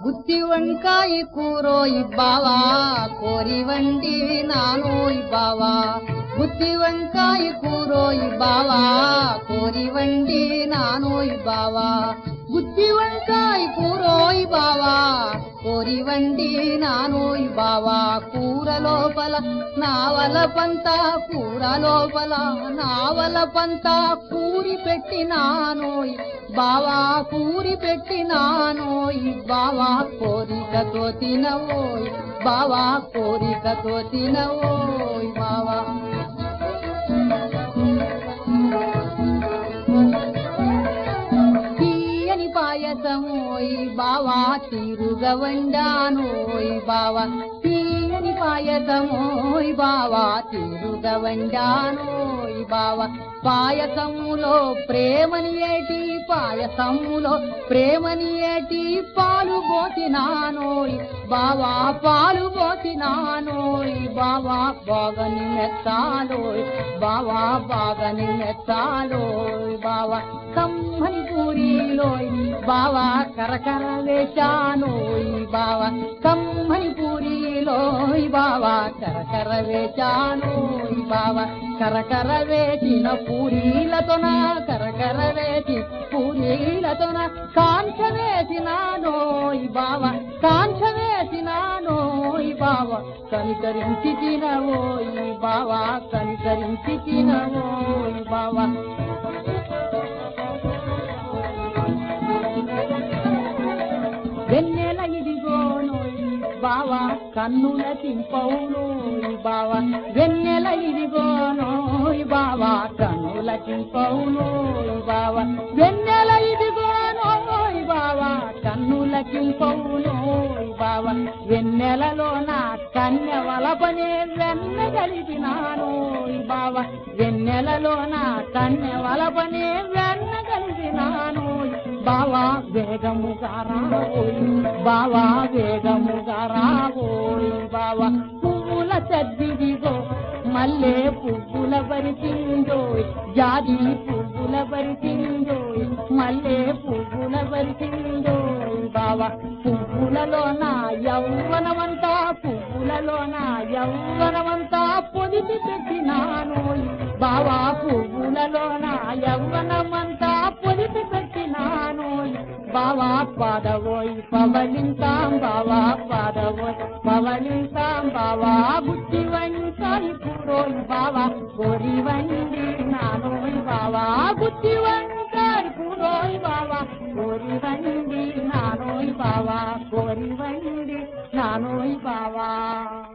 గుత్తి వంకాయ కూరోయి బావా కోరి వండి నానోయ్ బావా గుత్తి వంకాయ కూరోయి బావా కోరి వండి నానోయ్ బావా గుత్తి వంకాయ కూరోయి బావా కోరి వండి నానోయ్ బావా కూర లోపల నావల పంత కూర లోపల నావల పంత కూరి పెట్టినానోయ్ బావా కూరి పెట్టినానోయ్ బావా కోరికతో తినవోయ్ బావా కోరికతో తినవోయ్ బావా తీయని పాయసమోయ్ బావా తీరుగా వండానోయ్ బావా తీయని పాయసమోయ్ బావా తీరుగా వండానోయ్ బావా పాయసములో ప్రేమని ఏటి పాయసములో ప్రేమని ఏటి పాలు పోసినానోయ్ బావా పాలు పోసినానోయ్ బావా బాగని మెత్తాలోయ్ బావా బాగని మెత్తాలోయ్ బావా కమ్మని పూరీలోయ్ బావా కరకర వేశానోయ్ బావా కమ్మని పూరీలోయ్ బావా కరకర వేశానోయ్ బావా కరకర వేసిన పూరీలతోన కరకర వేసి పూరీలతోన కాంచ వేసినానోయ్ బావా కాంచ వేసినానోయ్ బావా కనికరించి తినవోయ్ బావా కనికరించి తినవోయ్ బావా వెన్నెల ఇదిగోనోయ్ బావా కన్నుల తింపవునోయ్ బావా వెన్నెల ఇదిగోనోయ్ బావా కన్నుల తింపవునోయ్ బావా వెన్నెల ఇదిగోనోయ్ బావా కన్నుల తింపవునోయ్ బావా వెన్నెలలో నా కన్య వలపనే వెన్న కలిపినానోయ్ బావా వెన్నెలలో నా కన్య వలపనే వెన్న కలిపినానోయ్ బావా వేగముగా రావోయ్ బావా వేగముగా రావోయ్ బావా పువ్వుల చద్దిదిగో మల్లె పువ్వుల బరిసిందోయ్ జాజి పువ్వుల బరిసిందోయ్ మల్లె పువ్వుల బరిసిందోయ్ బావా పువ్వులలో నా యవ్వనమంతా పువ్వులలో నా యవ్వనమంతా పొదిపి పెట్టినానోయ్ బావా పువ్వులలో నా యవ్వనమంతా పొదిపి పెట్టినానోయ్ బావా పాదవోయ్ పవలింతాం బావా పాదవోయ్ పవలింతాం బావా బుద్ధి వంకాయ కూరోయ్ బావా కోరి వండి నానోయ్ బావా బుద్ధి వంకాయ కూరోయ్ బావా కోరి వండి నానోయ్ బావా కోరి వండి నానోయ్ బావా